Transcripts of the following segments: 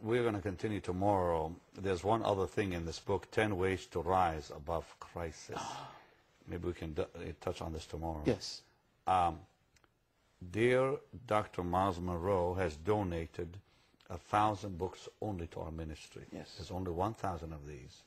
we're going to continue tomorrow. There's one other thing in this book, 10 Ways to Rise Above Crisis. Maybe we can touch on this tomorrow. Yes. Dear Dr. Myles Munroe has donated 1,000 books only to our ministry. Yes. There's only 1,000 of these.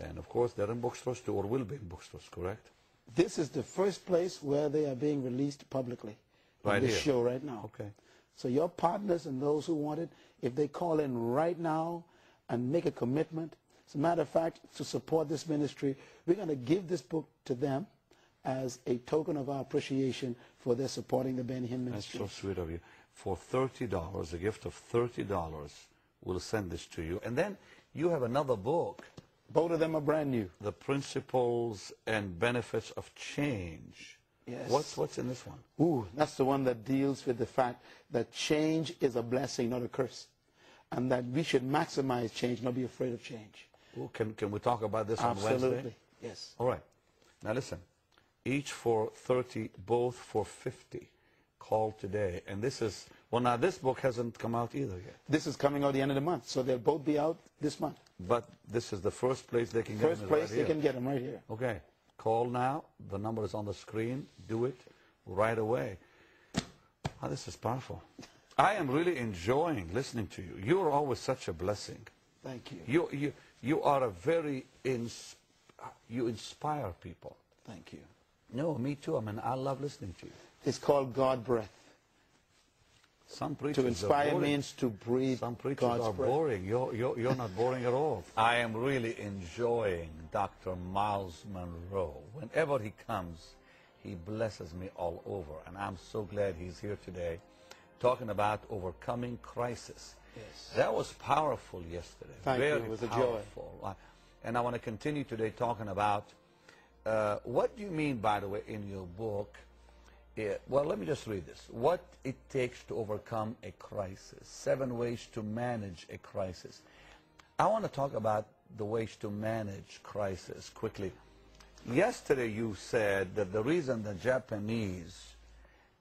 And of course, they're in bookstores too, or will be in bookstores, correct? This is the first place where they are being released publicly. Right this here. show right now. Okay. So your partners and those who want it, if they call in right now and make a commitment, as a matter of fact, to support this ministry, we're going to give this book to them as a token of our appreciation for their supporting the Ben Hinn ministry. That's so sweet of you. For $30, a gift of $30, we'll send this to you. And then you have another book. Both of them are brand new. The Principles and Benefits of Change. Yes. What's in this one? Ooh, that's the one that deals with the fact that change is a blessing, not a curse. And that we should maximize change, not be afraid of change. Ooh, can we talk about this on Wednesday? Absolutely, yes. All right. Now listen, each for 30, both for 50. Call today. And this is, well, now this book hasn't come out either yet. This is coming out the end of the month, so they'll both be out this month. But this is the first place they can get them. First place they can get them right here. Okay. Call now. The number is on the screen. Do it right away. Oh, this is powerful. I am really enjoying listening to you. You are always such a blessing. Thank you. You are a very, you inspire people. Thank you. No, me too. I mean, I love listening to you. It's called God breath. Some preachers To inspire means to breathe. Some preachers God's are breath. boring. You're not boring at all. I am really enjoying Dr. Myles Munroe. Whenever he comes, he blesses me all over. And I'm so glad he's here today talking about overcoming crisis. Yes. That was powerful yesterday. Thank you. Very It was a joy. powerful. And I want to continue today talking about what do you mean, by the way, in your book. Well, let me just read this. What it takes to overcome a crisis. 7 ways to manage a crisis. I want to talk about the ways to manage crisis quickly. Yesterday you said that the reason the Japanese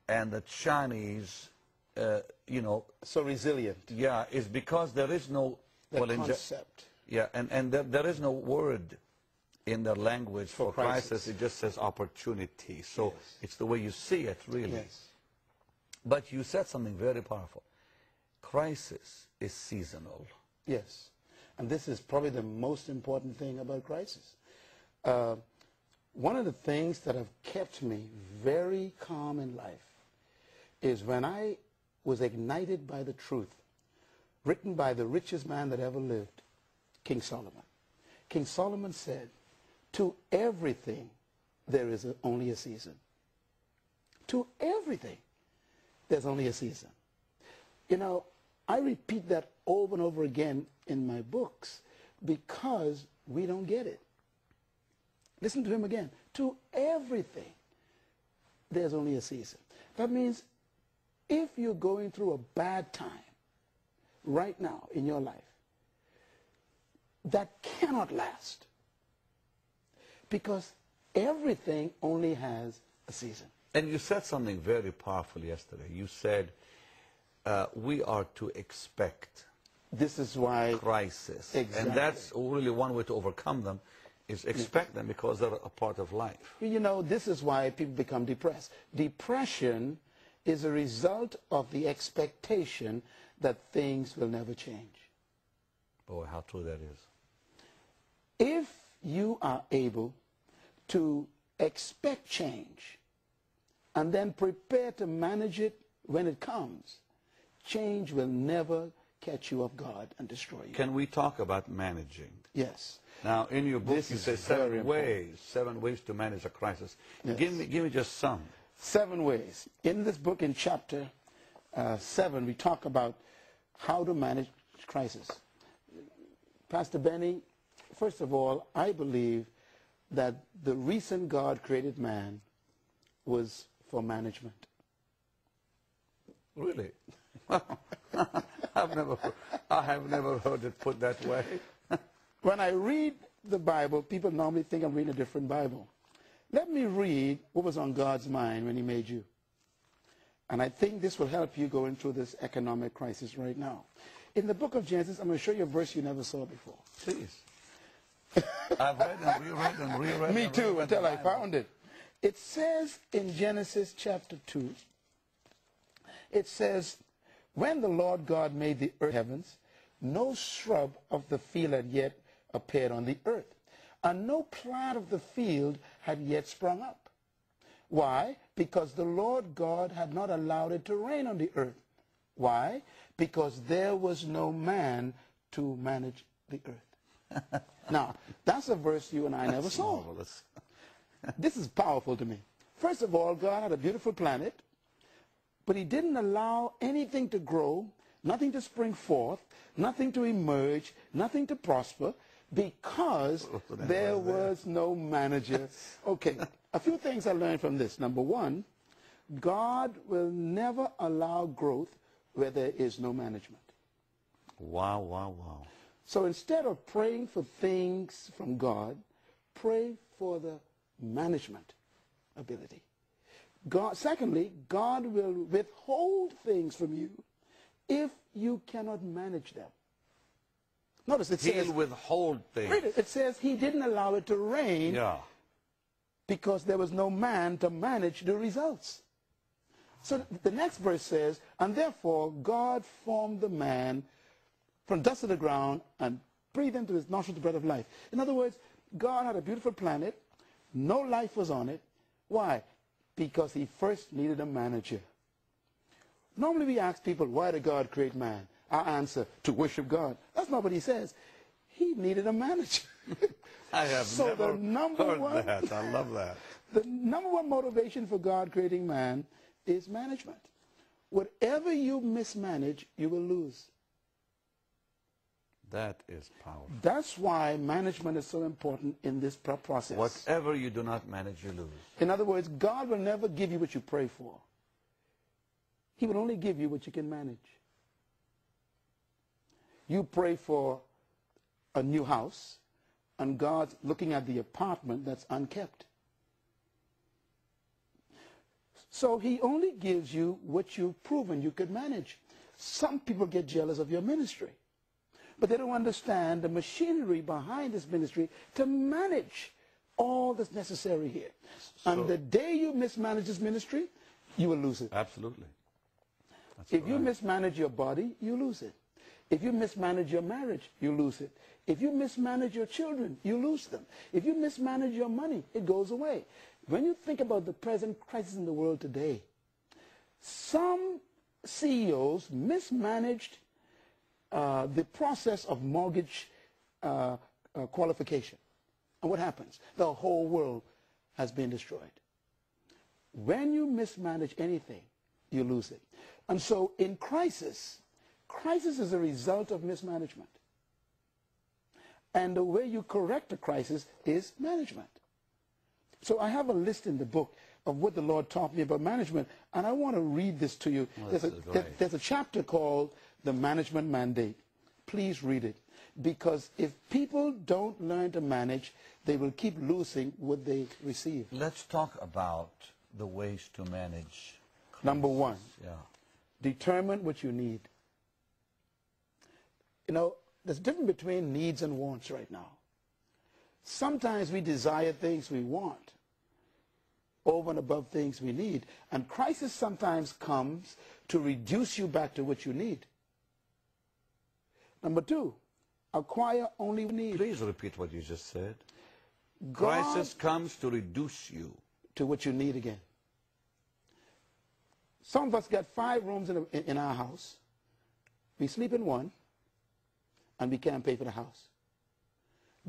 and the Chinese, So resilient. yeah, is because there is no... The well, concept. yeah, and there is no word in their language for crisis. It just says opportunity. So Yes. it's the way you see it, really. Yes. But you said something very powerful. Crisis is seasonal. Yes. And this is probably the most important thing about crisis. One of the things that have kept me very calm in life is when I was ignited by the truth written by the richest man that ever lived, King Solomon. King Solomon said, to everything there is only a season. To everything there's only a season. You know, I repeat that over and over again in my books because we don't get it. Listen to him again. To everything there's only a season. That means if you're going through a bad time right now in your life, that cannot last. Because everything only has a season. And you said something very powerful yesterday. You said we are to expect This is why crisis. Exactly. And that's really one way to overcome them, is expect them because they're a part of life. You know, this is why people become depressed. Depression is a result of the expectation that things will never change. Boy, how true that is. If you are able to expect change and then prepare to manage it when it comes, change will never catch you off guard and destroy you. Can we talk about managing? Yes. Now, in your book, This you is say very seven ways to manage a crisis. Yes. Give me just some. 7 ways. In this book, in chapter 7, we talk about how to manage crisis. Pastor Benny, first of all, I believe that the reason God created man was for management. Really? I have never heard it put that way. When I read the Bible, people normally think I'm reading a different Bible. Let me read what was on God's mind when he made you. And I think this will help you going through this economic crisis right now. In the book of Genesis, I'm going to show you a verse you never saw before. Please. I've read and reread and reread. Me and too, reread until the I Bible. found it. It says in Genesis chapter 2, it says, when the Lord God made the earth heavens, no shrub of the field had yet appeared on the earth, and no plant of the field had yet sprung up. Why? Because the Lord God had not allowed it to rain on the earth. Why? Because there was no man to manage the earth. Now, that's a verse you and I never saw. Marvelous. This is powerful to me. First of all, God had a beautiful planet, but he didn't allow anything to grow, nothing to spring forth, nothing to emerge, nothing to prosper, because there was no manager. Okay, a few things I learned from this. Number one, God will never allow growth where there is no management. Wow, wow, wow. So instead of praying for things from God, pray for the management ability. Secondly, God will withhold things from you if you cannot manage them. Notice it says, He'll withhold things. read it. It says he didn't allow it to rain because there was no man to manage the results. So the next verse says, and therefore God formed the man from dust of the ground and breathed into his nostrils the breath of life. In other words, God had a beautiful planet. No life was on it. Why? Because he first needed a manager. Normally we ask people, why did God create man? Our answer, to worship God. That's not what he says. He needed a manager. I have never heard that. I love that. The number one motivation for God creating man is management. Whatever you mismanage, you will lose. That is powerful. That's why management is so important in this process. Whatever you do not manage, you lose. In other words, God will never give you what you pray for. He will only give you what you can manage. You pray for a new house, and God's looking at the apartment that's unkept. So he only gives you what you've proven you could manage. Some people get jealous of your ministry, but they don't understand the machinery behind this ministry to manage all that's necessary here. And the day you mismanage this ministry, you will lose it. Absolutely. That's If you mismanage your body, you lose it. If you mismanage your marriage, you lose it. If you mismanage your children, you lose them. If you mismanage your money, it goes away. When you think about the present crisis in the world today, some CEOs mismanaged the process of mortgage qualification. And what happens? The whole world has been destroyed. When you mismanage anything, you lose it. And so in crisis is a result of mismanagement. And the way you correct a crisis is management. So I have a list in the book of what the Lord taught me about management, and I want to read this to you. There's a chapter called The Management Mandate. Please read it. Because if people don't learn to manage, they will keep losing what they receive. Let's talk about the ways to manage. Number one, Yeah. determine what you need. You know, there's a difference between needs and wants right now. Sometimes we desire things we want over and above things we need. And crisis sometimes comes to reduce you back to what you need. Number two, acquire only what you need. Please repeat what you just said. God Crisis comes to reduce you. to what you need again. Some of us got 5 rooms in our house. We sleep in one, and we can't pay for the house.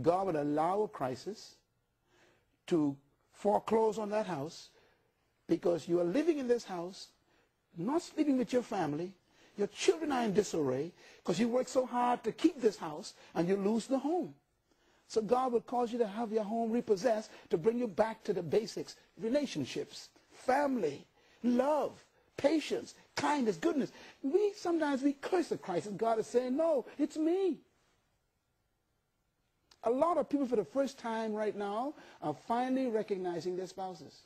God would allow a crisis to foreclose on that house because you are living in this house, not sleeping with your family. Your children are in disarray because you work so hard to keep this house, and you lose the home. So God will cause you to have your home repossessed to bring you back to the basics: relationships, family, love, patience, kindness, goodness. Sometimes we curse the crisis. God is saying, no, it's me. A lot of people for the first time right now are finally recognizing their spouses.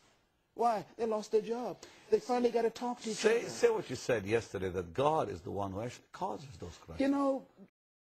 Why? They lost their job. They finally got to talk to each other. Say what you said yesterday, that God is the one who actually causes those crises. You know,